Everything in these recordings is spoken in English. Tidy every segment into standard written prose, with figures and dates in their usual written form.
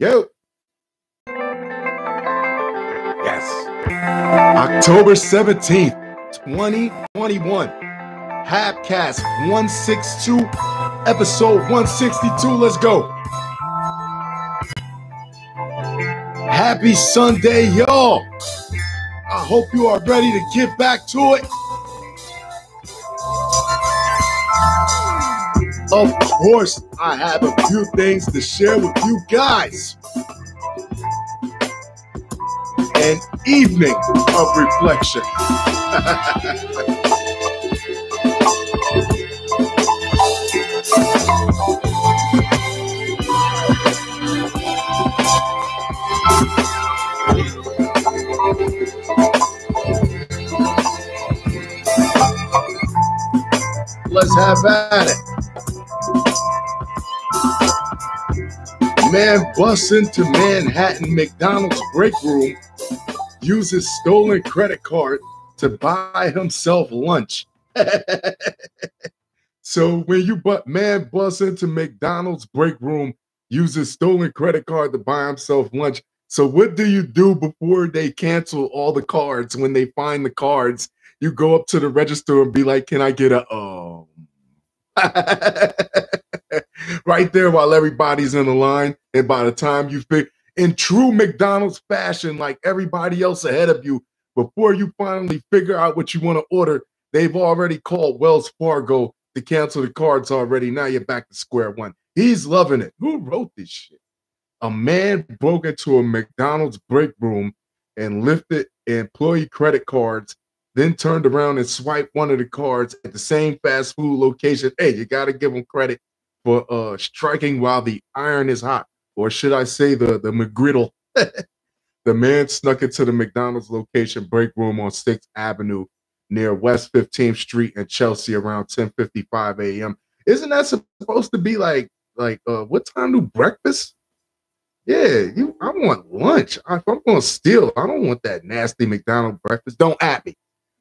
Yo. Yes. October 17th, 2021. Halfcast 162, episode 162. Let's go. Happy Sunday, y'all. I hope you are ready to get back to it. Of course, I have a few things to share with you guys. An evening of reflection. Let's have at it. Man busts into Manhattan McDonald's break room, uses stolen credit card to buy himself lunch. So when man busts into McDonald's break room, uses stolen credit card to buy himself lunch. So what do you do before they cancel all the cards? When they find the cards, you go up to the register and be like, "Can I get a right there while everybody's in the line, and by the time you in true McDonald's fashion, like everybody else ahead of you, before you finally figure out what you want to order, they've already called Wells Fargo to cancel the cards already. Now you're back to square one." He's loving it. Who wrote this shit? A man broke into a McDonald's break room and lifted employee credit cards, then turned around and swiped one of the cards at the same fast food location. Hey, you got to give him credit for striking while the iron is hot. Or should I say the McGriddle. The man snuck into the McDonald's location break room on 6th Avenue near West 15th Street in Chelsea around 10:55 a.m. Isn't that supposed to be like what time do breakfast? Yeah, I want lunch. If I'm going to steal, I don't want that nasty McDonald's breakfast. Don't at me.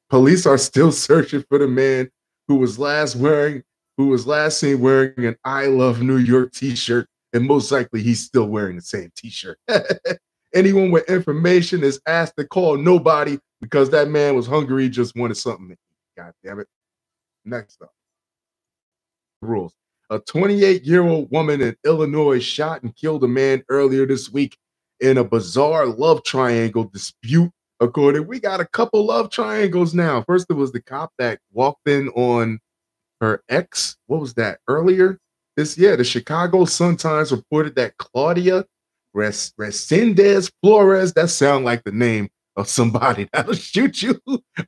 Police are still searching for the man who was last seen wearing an "I Love New York" t-shirt, and most likely he's still wearing the same t-shirt. Anyone with information is asked to call nobody because that man was hungry. He just wanted something to eat. God damn it. Next up. Rules. A 28-year-old woman in Illinois shot and killed a man earlier this week in a bizarre love triangle dispute. We got a couple love triangles now. First, it was the cop that walked in on her ex. What was that? Earlier? The Chicago Sun-Times reported that Claudia Resendez Flores, that sounds like the name of somebody that'll shoot you,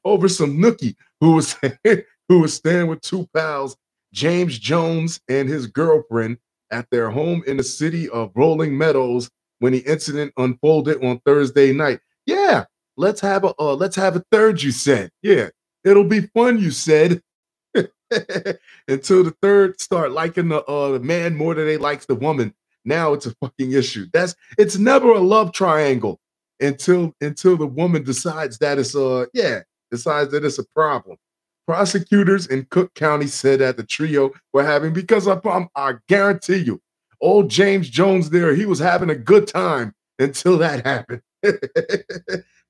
over some nookie who was staying with two pals, James Jones and his girlfriend, at their home in the city of Rolling Meadows when the incident unfolded on Thursday night. Yeah, let's have a third, you said. Yeah, it'll be fun, you said. Until the third start liking the man more than they likes the woman. Now it's a fucking issue. It's never a love triangle until the woman decides that it's a problem. Prosecutors in Cook County said that the trio were having, because I guarantee you, old James Jones there, he was having a good time until that happened.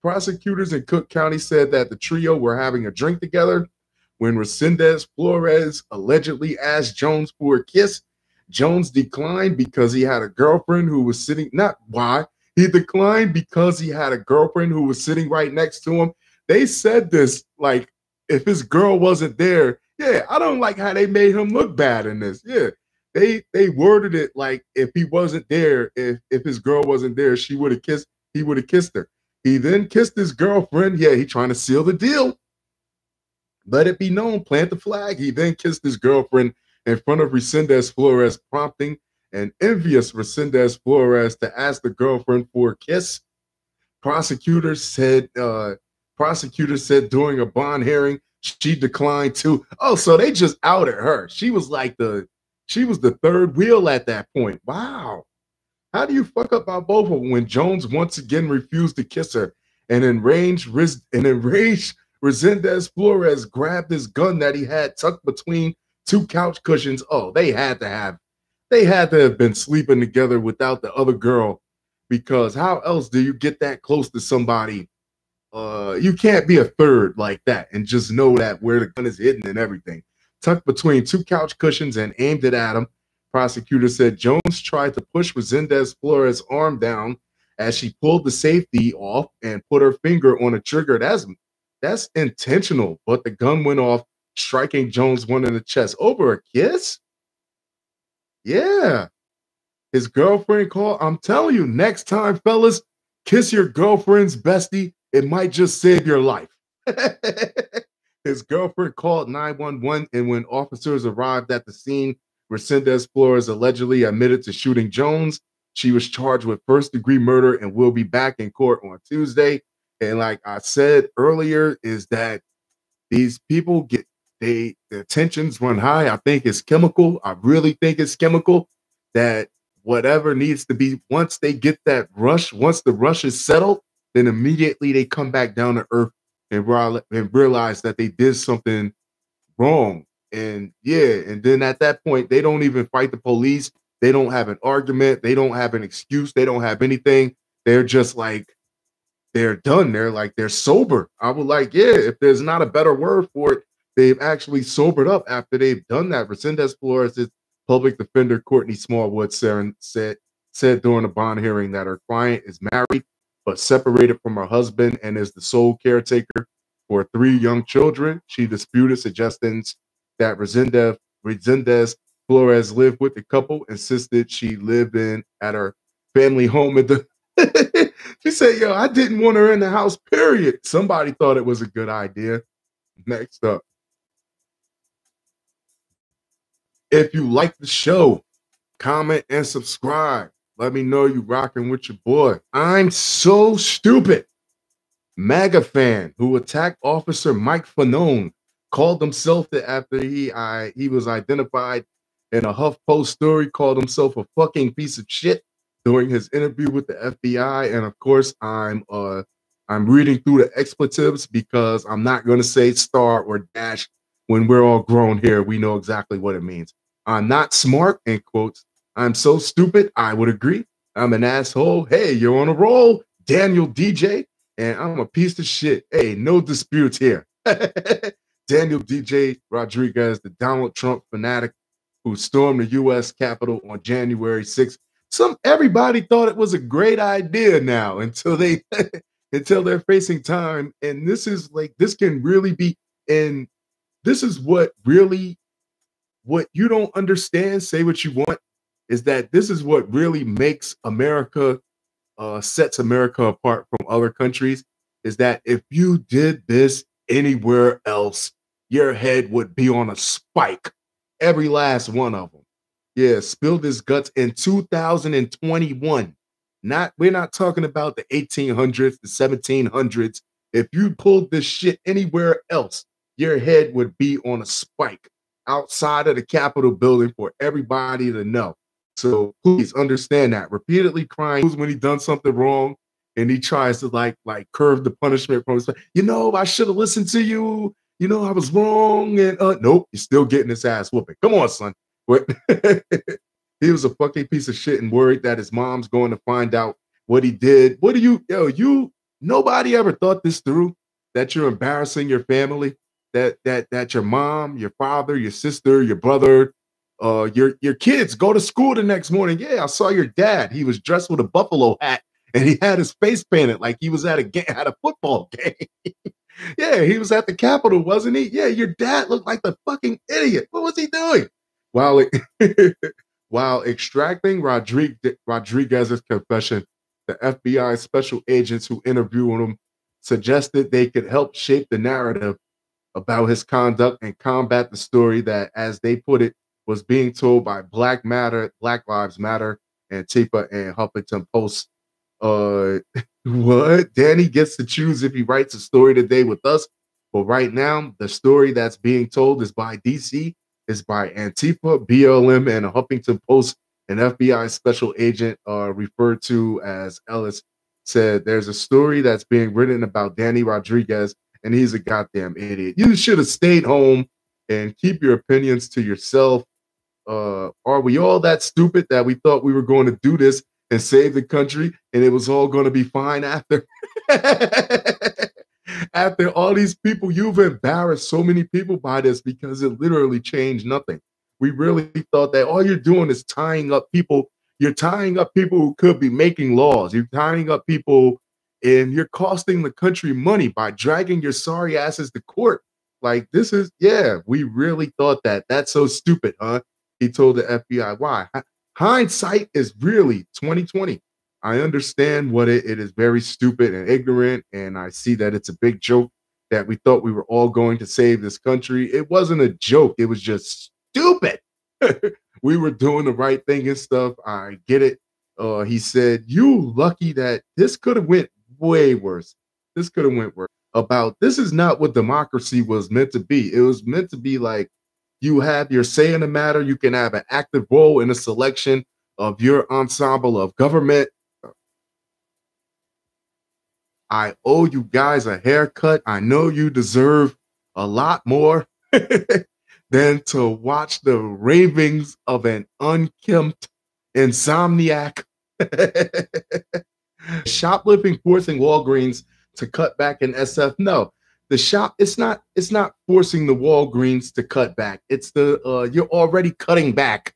Prosecutors in Cook County said that the trio were having a drink together when Resendez Flores allegedly asked Jones for a kiss. Jones declined because he had a girlfriend who was sitting, not why. He declined because he had a girlfriend who was sitting right next to him. They said this like if his girl wasn't there. Yeah, I don't like how they made him look bad in this. Yeah, they worded it like if he wasn't there, if his girl wasn't there, he would have kissed her. He then kissed his girlfriend. Yeah, he trying to seal the deal. Let it be known, plant the flag. He then kissed his girlfriend in front of Resendez Flores, prompting an envious Resendez Flores to ask the girlfriend for a kiss. Prosecutors said during a bond hearing she declined too. Oh, so they just outed her. She was the third wheel at that point. Wow. How do you fuck up by both of them when Jones once again refused to kiss her? And enraged Resendez Flores grabbed his gun that he had tucked between two couch cushions. Oh, they had to have been sleeping together without the other girl because how else do you get that close to somebody? You can't be a third like that and just know that where the gun is hidden and everything. Tucked between two couch cushions and aimed it at him, prosecutor said Jones tried to push Resendez Flores' arm down as she pulled the safety off and put her finger on the trigger. That's intentional, but the gun went off, striking Jones one in the chest. Over a kiss? Yeah. His girlfriend called. I'm telling you, next time, fellas, kiss your girlfriend's bestie. It might just save your life. His girlfriend called 911, and when officers arrived at the scene, Resendez Flores allegedly admitted to shooting Jones. She was charged with first-degree murder and will be back in court on Tuesday. And like I said earlier, is that these people their tensions run high. I think it's chemical. I really think it's chemical that whatever needs to be, once they get that rush, once the rush is settled, then immediately they come back down to earth and realize that they did something wrong. And yeah, and then at that point, they don't even fight the police. They don't have an argument. They don't have an excuse. They don't have anything. They're just like, they're done. They're sober. I would like, yeah, if there's not a better word for it, they've actually sobered up after they've done that. Resendez Flores' public defender, Courtney Smallwood, said during the bond hearing that her client is married but separated from her husband and is the sole caretaker for 3 young children. She disputed suggestions that Resendez Flores lived with the couple, insisted she lived at her family home at the she said, yo, I didn't want her in the house, period. Somebody thought it was a good idea. Next up. If you like the show, comment and subscribe. Let me know you rocking with your boy. I'm so stupid. MAGA fan who attacked Officer Mike Fanone called himself after he was identified in a HuffPost story, called himself a fucking piece of shit during his interview with the FBI. And of course, I'm reading through the expletives because I'm not going to say star or dash. When we're all grown here, we know exactly what it means. I'm not smart, in quotes. I'm so stupid, I would agree. I'm an asshole. Hey, you're on a roll, Daniel DJ. And I'm a piece of shit. Hey, no disputes here. Daniel DJ Rodriguez, the Donald Trump fanatic who stormed the U.S. Capitol on January 6th. Everybody thought it was a great idea now until they're facing time. And this is like, this can really be, and this is what you don't understand, say what you want, is that this is what really makes America, sets America apart from other countries, is that if you did this anywhere else, your head would be on a spike. Every last one of them. Yeah, spilled his guts in 2021. We're not talking about the 1800s, the 1700s. If you pulled this shit anywhere else, your head would be on a spike outside of the Capitol building for everybody to know. So please understand that. Repeatedly crying when he done something wrong, and he tries to like curve the punishment from his. I should have listened to you. I was wrong, and nope, you're still getting his ass whooping. Come on, son. He was a fucking piece of shit and worried that his mom's going to find out what he did. What do nobody ever thought this through, that you're embarrassing your family, that your mom, your father, your sister, your brother, your kids go to school the next morning. Yeah, I saw your dad. He was dressed with a buffalo hat and he had his face painted like he was at a football game. Yeah, he was at the Capitol, wasn't he? Yeah, your dad looked like the fucking idiot. What was he doing? While extracting Rodriguez's confession, the FBI special agents who interviewed him suggested they could help shape the narrative about his conduct and combat the story that, as they put it, was being told by Black Lives Matter, Antifa, and Huffington Post. What? Danny gets to choose if he writes a story today with us. But right now, the story that's being told is by DC, is by Antifa, BLM, and a Huffington Post. An FBI special agent referred to as Ellis said, there's a story that's being written about Danny Rodriguez, and he's a goddamn idiot. You should have stayed home and keep your opinions to yourself. Are we all that stupid that we thought we were going to do this and save the country, and it was all going to be fine after. After all these people, you've embarrassed so many people by this because it literally changed nothing. We really thought that all you're doing is tying up people. You're tying up people who could be making laws. You're tying up people and you're costing the country money by dragging your sorry asses to court. Like, this is, yeah, we really thought that. That's so stupid, huh? He told the FBI. Why? Hindsight is really 2020. I understand what it is very stupid and ignorant, and I see that it's a big joke that we thought we were all going to save this country. It wasn't a joke. It was just stupid. We were doing the right thing and stuff. I get it. He said, you lucky that this could have went way worse. This could have went worse. About this is not what democracy was meant to be. It was meant to be like you have your say in the matter. You can have an active role in the selection of your ensemble of government. I owe you guys a haircut. I know you deserve a lot more than to watch the ravings of an unkempt insomniac. Shoplifting forcing Walgreens to cut back in SF. No, it's not forcing the Walgreens to cut back. It's the you're already cutting back.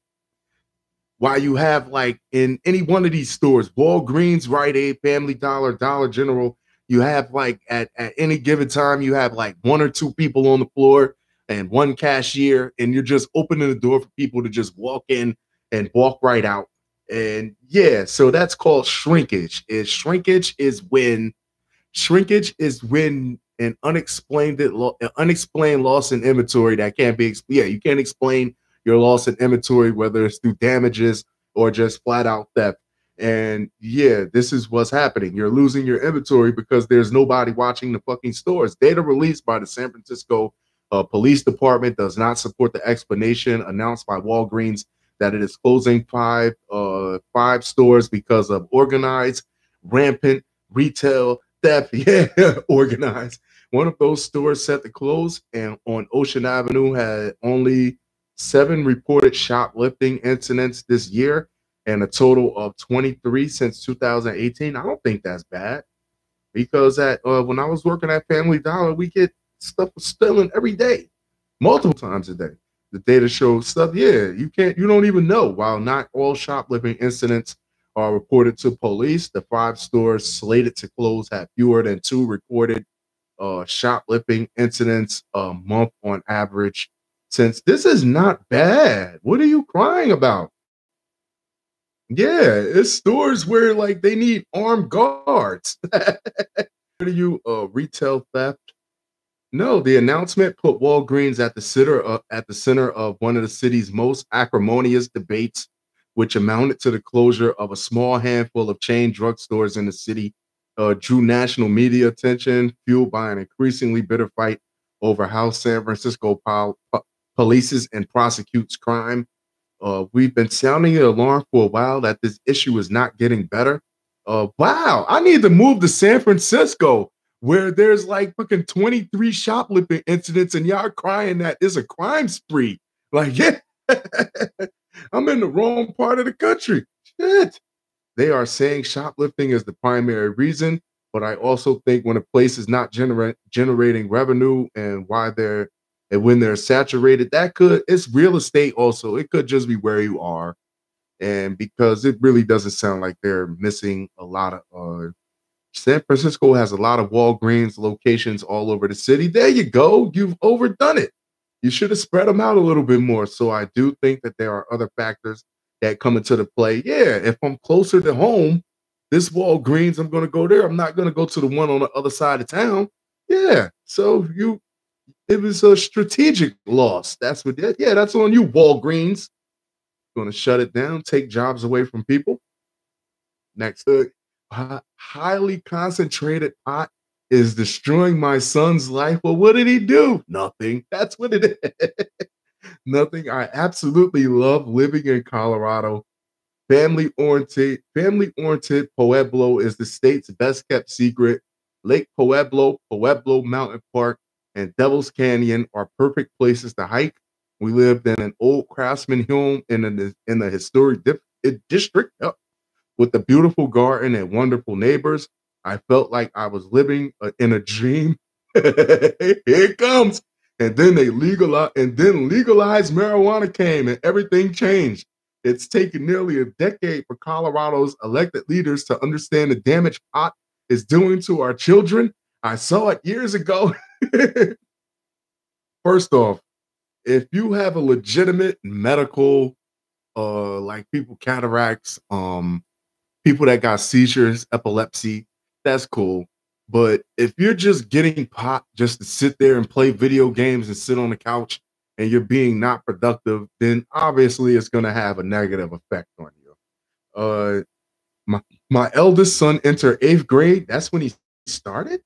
While you have, like, in any one of these stores, Walgreens, Rite Aid, Family Dollar, Dollar General, you have, like, at any given time, you have like one or two people on the floor and one cashier, and you're just opening the door for people to just walk in and walk right out. And yeah, so that's called shrinkage. Shrinkage is when an unexplained loss in inventory that can't be you can't explain your loss in inventory, whether it's through damages or just flat out theft. And yeah, this is what's happening. You're losing your inventory because there's nobody watching the fucking stores. Data released by the San Francisco Police Department does not support the explanation announced by Walgreens that it is closing five stores because of organized, rampant retail theft. Yeah, organized. One of those stores set to close, and on Ocean Avenue had only 7 reported shoplifting incidents this year, and a total of 23 since 2018. I don't think that's bad, because when I was working at Family Dollar, we get stuff stolen every day, multiple times a day. The data shows stuff. Yeah, you don't even know. While not all shoplifting incidents are reported to police, the 5 stores slated to close had fewer than 2 reported shoplifting incidents a month on average. Since this is not bad, what are you crying about? Yeah, it's stores where, like, they need armed guards. What are you, retail theft? No, the announcement put Walgreens at the center of one of the city's most acrimonious debates, which amounted to the closure of a small handful of chain drugstores in the city. Drew national media attention, fueled by an increasingly bitter fight over how San Francisco polices and prosecutes crime. We've been sounding the alarm for a while that this issue is not getting better. Wow, I need to move to San Francisco, where there's like fucking 23 shoplifting incidents, and y'all crying that it's a crime spree. Like, yeah, I'm in the wrong part of the country. Shit. They are saying shoplifting is the primary reason, but I also think when a place is not generating revenue and when they're saturated, it's real estate also. It could just be where you are. And because it really doesn't sound like they're missing a lot of San Francisco has a lot of Walgreens locations all over the city. There you go. You've overdone it. You should have spread them out a little bit more. So I do think that there are other factors that come into the play. Yeah, if I'm closer to home, this Walgreens, I'm going to go there. I'm not going to go to the one on the other side of town. Yeah, so it was a strategic loss. That's what. Yeah, that's on you, Walgreens. Going to shut it down, take jobs away from people. Next, highly concentrated pot is destroying my son's life. Well, what did he do? Nothing. That's what it is. Nothing. I absolutely love living in Colorado. Family-oriented Pueblo is the state's best-kept secret. Lake Pueblo, Pueblo Mountain Park, and Devil's Canyon are perfect places to hike. We lived in an old craftsman home in the historic district. Yep. With the beautiful garden and wonderful neighbors, I felt like I was living in a dream. Here it comes. And then legalized marijuana came and everything changed. It's taken nearly a decade for Colorado's elected leaders to understand the damage pot is doing to our children. I saw it years ago. First off, if you have a legitimate medical, like people cataracts, people that got seizures, epilepsy, that's cool. But if you're just getting pot just to sit there and play video games and sit on the couch and you're being not productive, then obviously it's going to have a negative effect on you. My my eldest son entered 8th grade. That's when he started.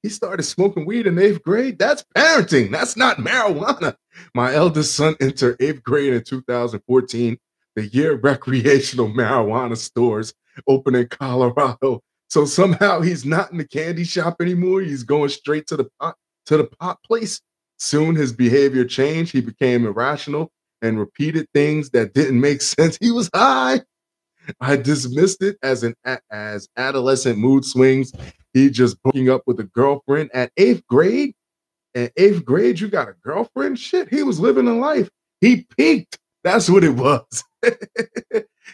He started smoking weed in 8th grade. That's parenting. That's not marijuana. My eldest son entered 8th grade in 2014, the year recreational marijuana stores opened in Colorado. So somehow he's not in the candy shop anymore. He's going straight to the pot place. Soon his behavior changed. He became irrational and repeated things that didn't make sense. He was high. I dismissed it as adolescent mood swings. He just hooking up with a girlfriend at 8th grade. At 8th grade, you got a girlfriend? Shit, he was living a life. He peaked. That's what it was.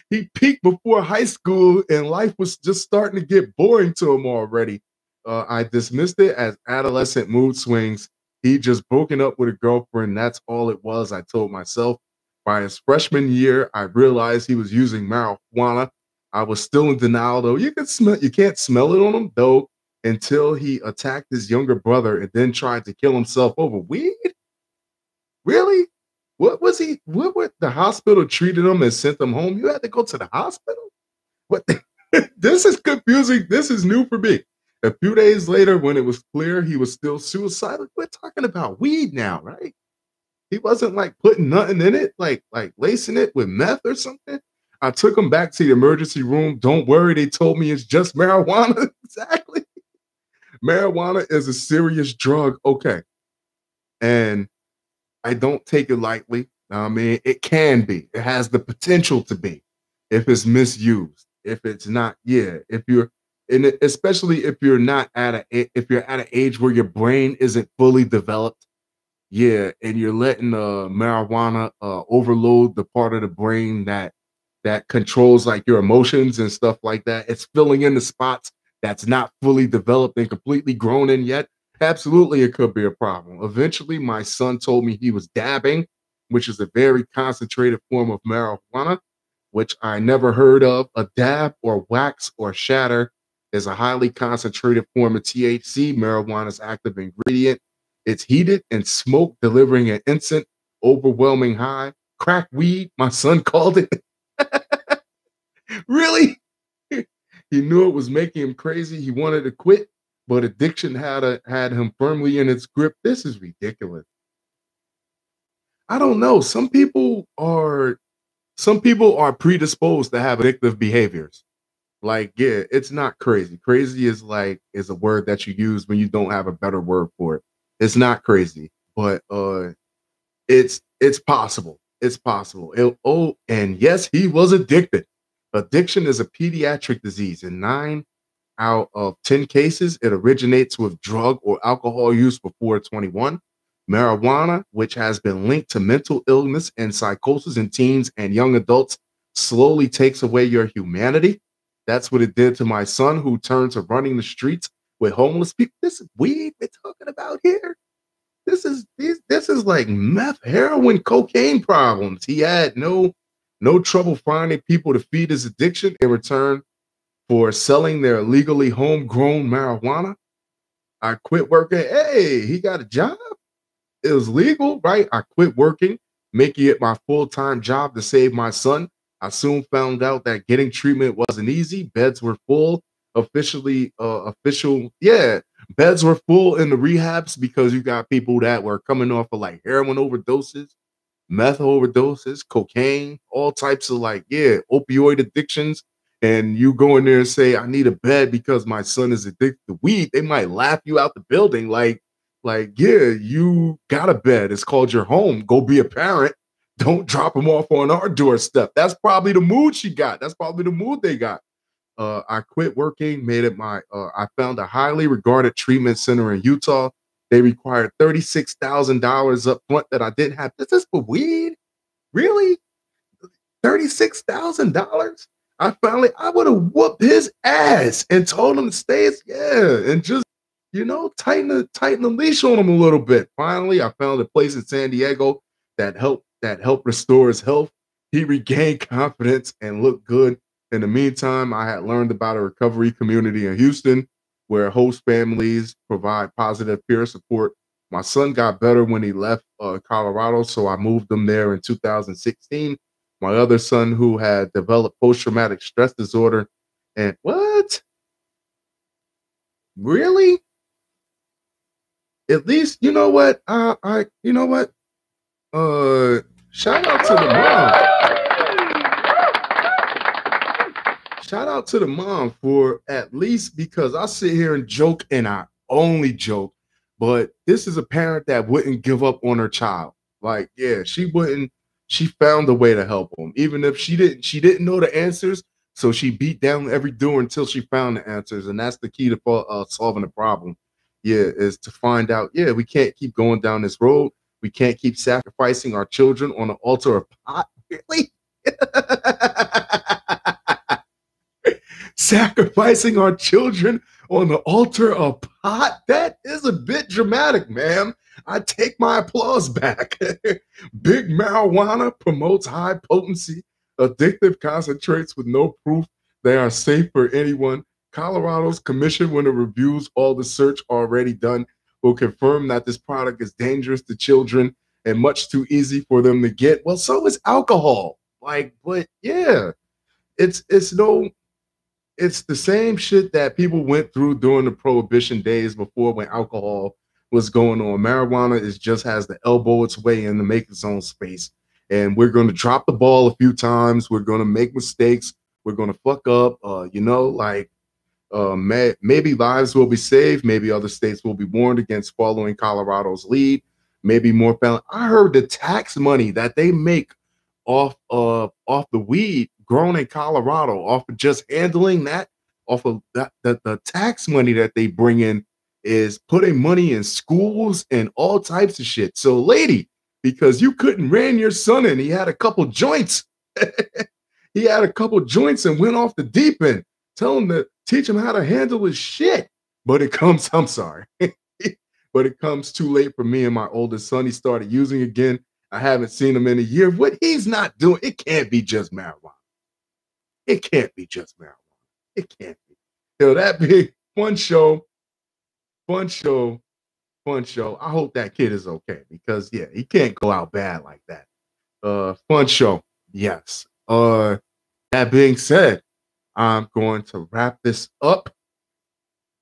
He peaked before high school, and life was just starting to get boring to him already. I dismissed it as adolescent mood swings. He just broken up with a girlfriend. That's all it was, I told myself. By his freshman year, I realized he was using marijuana. I was still in denial, though. You can't smell it on him, though, until he attacked his younger brother and then tried to kill himself over weed. Really? What the hospital treated him and sent him home? You had to go to the hospital? What? This is confusing. This is new for me. A few days later, when it was clear he was still suicidal, we're talking about weed now, right? He wasn't like putting nothing in it, like lacing it with meth or something. I took him back to the emergency room. Don't worry, they told me it's just marijuana. Exactly. Marijuana is a serious drug. Okay. And I don't take it lightly. I mean, it can be. It has the potential to be if it's misused. If it's not, yeah. If you're especially if you're not at an age where your brain isn't fully developed. Yeah, and you're letting marijuana overload the part of the brain that controls like your emotions and stuff like that. It's filling in the spots that's not fully developed and completely grown in yet. Absolutely, it could be a problem. Eventually, my son told me he was dabbing, which is a very concentrated form of marijuana, which I never heard of. A dab or wax or shatter is a highly concentrated form of THC, marijuana's active ingredient. It's heated and smoked, delivering an instant, overwhelming high. Crack weed, my son called it. Really? He knew it was making him crazy. He wanted to quit, but addiction had him firmly in its grip. This is ridiculous. I don't know. Some people are predisposed to have addictive behaviors. Like, yeah, it's not crazy. Crazy is a word that you use when you don't have a better word for it. It's not crazy, but it's possible. It's possible. And yes, he was addicted. Addiction is a pediatric disease. In 9 out of 10 cases, it originates with drug or alcohol use before 21. Marijuana, which has been linked to mental illness and psychosis in teens and young adults, slowly takes away your humanity. That's what it did to my son, who turned to running the streets with homeless people. This is weed we're talking about here. This is like meth, heroin, cocaine problems. He had no trouble finding people to feed his addiction in return for selling their illegally homegrown marijuana. I quit working. Hey, he got a job. It was legal, right? I quit working, making it my full-time job to save my son. I soon found out that getting treatment wasn't easy. Beds were full. Beds were full in the rehabs because you got people that were coming off of like heroin overdoses, meth overdoses, cocaine, all types of opioid addictions. And you go in there and say, I need a bed because my son is addicted to weed. They might laugh you out the building. Yeah, you got a bed. It's called your home. Go be a parent. Don't drop them off on our doorstep. That's probably the mood she got. That's probably the mood they got. I quit working, made it my, I found a highly regarded treatment center in Utah. They required $36,000 up front that I didn't have. This is for weed? Really? $36,000? I would have whooped his ass and told him to stay. Yeah, and just, tighten the leash on him a little bit. Finally, I found a place in San Diego that helped restore his health. He regained confidence and looked good. In the meantime, I had learned about a recovery community in Houston where host families provide positive peer support. My son got better when he left Colorado, so I moved him there in 2016. My other son, who had developed post-traumatic stress disorder, and what? Really? At least, you know what? You know what? Shout out to the mom. Shout out to the mom for at least, because I sit here and joke, and I only joke, but this is a parent that wouldn't give up on her child. Like, yeah, she wouldn't. She found a way to help him, even if she didn't know the answers. So she beat down every door until she found the answers, and that's the key to solving the problem. Yeah, is to find out. Yeah, we can't keep going down this road. We can't keep sacrificing our children on the altar of pot. Really? Sacrificing our children on the altar of pot? That is a bit dramatic, ma'am. I take my applause back. Big marijuana promotes high potency, addictive concentrates with no proof they are safe for anyone. Colorado's commission, when it reviews all the search already done, will confirm that this product is dangerous to children and much too easy for them to get. Well, so is alcohol. Like, but yeah, it's the same shit that people went through during the prohibition days before, when alcohol was going on. Marijuana just has to elbow its way in to make its own space. And we're going to drop the ball a few times. We're going to make mistakes. We're going to fuck up, maybe lives will be saved. Maybe other states will be warned against following Colorado's lead. Maybe more felon. I heard the tax money that they make off the weed grown in Colorado, off of just handling that, off of that, the tax money that they bring in is putting money in schools and all types of shit. So, lady, because you couldn't rein your son in, he had a couple joints. He had a couple joints and went off the deep end. Tell him to teach him how to handle his shit. But it comes, I'm sorry, but it comes too late for me and my oldest son. He started using again. I haven't seen him in a year. What he's not doing, it can't be just marijuana. It can't be just marijuana. It can't be. That big fun show. I hope that kid is okay, because yeah, he can't go out bad like that. Fun show. Yes. That being said, I'm going to wrap this up.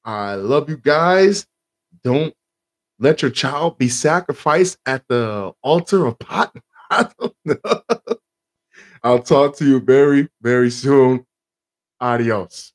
I love you guys. Don't let your child be sacrificed at the altar of pot. I don't know. I'll talk to you very, very soon. Adios.